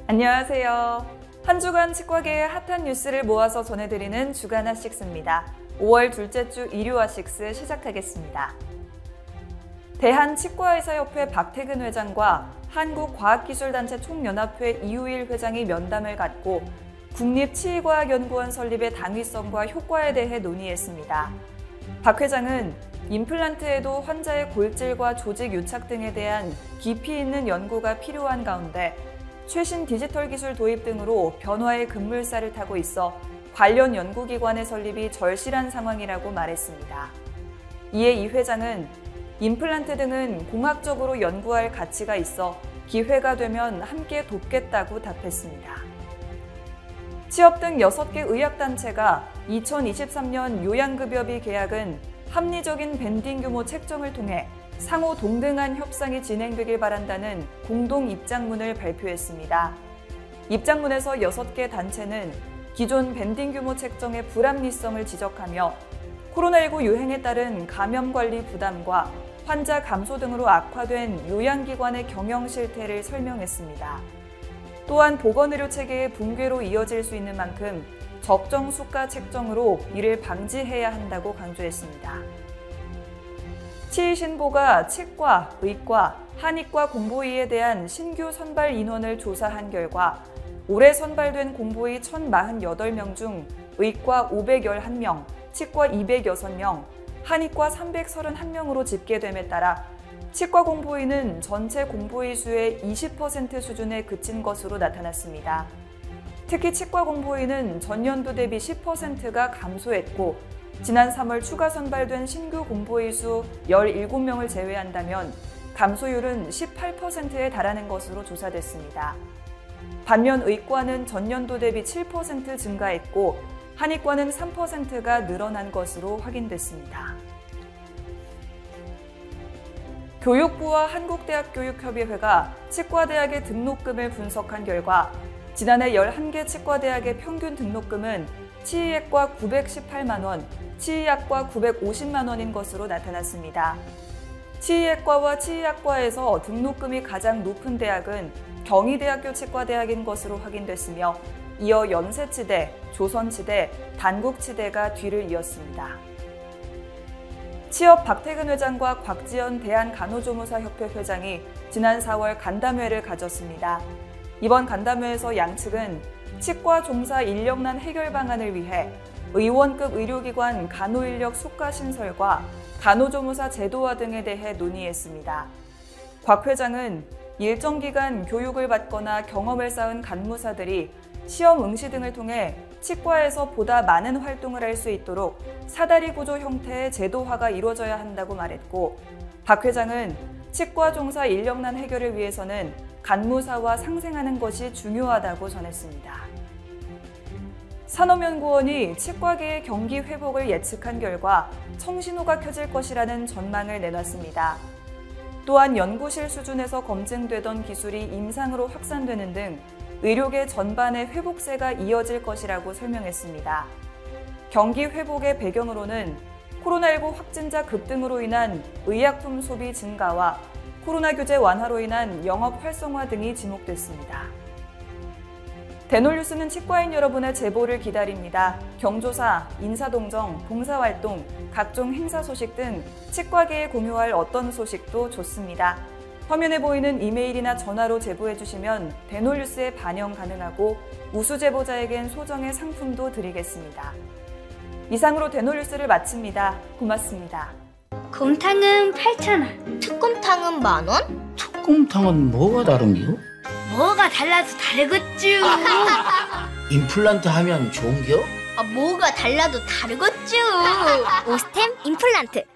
안녕하세요. 한 주간 치과계의 핫한 뉴스를 모아서 전해드리는 주간 핫식스입니다. 5월 둘째 주 일요 핫식스 시작하겠습니다. 대한치과의사협회 박태근 회장과 한국과학기술단체 총연합회 이우일 회장이 면담을 갖고 국립치의과학연구원 설립의 당위성과 효과에 대해 논의했습니다. 박 회장은 임플란트에도 환자의 골질과 조직 유착 등에 대한 깊이 있는 연구가 필요한 가운데 최신 디지털 기술 도입 등으로 변화의 급물살을 타고 있어 관련 연구기관의 설립이 절실한 상황이라고 말했습니다. 이에 이 회장은 임플란트 등은 공학적으로 연구할 가치가 있어 기회가 되면 함께 돕겠다고 답했습니다. 취업 등 6개 의학단체가 2023년 요양급여비 계약은 합리적인 밴딩 규모 책정을 통해 상호 동등한 협상이 진행되길 바란다는 공동 입장문을 발표했습니다. 입장문에서 6개 단체는 기존 밴딩 규모 책정의 불합리성을 지적하며 코로나19 유행에 따른 감염 관리 부담과 환자 감소 등으로 악화된 요양기관의 경영 실태를 설명했습니다. 또한 보건의료 체계의 붕괴로 이어질 수 있는 만큼 적정 수가 책정으로 이를 방지해야 한다고 강조했습니다. 치의신보가 치과, 의과, 한의과 공보의에 대한 신규 선발 인원을 조사한 결과 올해 선발된 공보의 1,048명 중 의과 511명, 치과 206명, 한의과 331명으로 집계됨에 따라 치과 공보의는 전체 공보의 수의 20% 수준에 그친 것으로 나타났습니다. 특히 치과 공보의는 전년도 대비 10%가 감소했고 지난 3월 추가 선발된 신규 공보의 수 17명을 제외한다면 감소율은 18%에 달하는 것으로 조사됐습니다. 반면 의과는 전년도 대비 7% 증가했고 한의과는 3%가 늘어난 것으로 확인됐습니다. 교육부와 한국대학교육협의회가 치과대학의 등록금을 분석한 결과 지난해 11개 치과대학의 평균 등록금은 치의학과 918만 원, 치의학과 950만 원인 것으로 나타났습니다. 치의학과와 치의학과에서 등록금이 가장 높은 대학은 경희대학교 치과대학인 것으로 확인됐으며 이어 연세치대, 조선치대, 단국치대가 뒤를 이었습니다. 취업 박태근 회장과 곽지연 대한간호조무사협회 회장이 지난 4월 간담회를 가졌습니다. 이번 간담회에서 양측은 치과 종사 인력난 해결 방안을 위해 의원급 의료기관 간호인력 수가 신설과 간호조무사 제도화 등에 대해 논의했습니다. 곽 회장은 일정 기간 교육을 받거나 경험을 쌓은 간무사들이 시험 응시 등을 통해 치과에서 보다 많은 활동을 할 수 있도록 사다리 구조 형태의 제도화가 이루어져야 한다고 말했고 박 회장은 치과 종사 인력난 해결을 위해서는 간무사와 상생하는 것이 중요하다고 전했습니다. 산업연구원이 치과계의 경기 회복을 예측한 결과 청신호가 켜질 것이라는 전망을 내놨습니다. 또한 연구실 수준에서 검증되던 기술이 임상으로 확산되는 등 의료계 전반의 회복세가 이어질 것이라고 설명했습니다. 경기 회복의 배경으로는 코로나19 확진자 급등으로 인한 의약품 소비 증가와 코로나 규제 완화로 인한 영업 활성화 등이 지목됐습니다. 대놀뉴스는 치과인 여러분의 제보를 기다립니다. 경조사, 인사동정, 봉사활동, 각종 행사 소식 등 치과계에 공유할 어떤 소식도 좋습니다. 화면에 보이는 이메일이나 전화로 제보해 주시면 대놀뉴스에 반영 가능하고 우수 제보자에겐 소정의 상품도 드리겠습니다. 이상으로 대놀뉴스를 마칩니다. 고맙습니다. 곰탕은 8,000원. 특곰탕은 만원? 특곰탕은 뭐가 다른겨? 뭐가 달라서 다르겠쥬. 임플란트 하면 좋은겨? 뭐가 달라도 다르겠죠. 오스템 임플란트.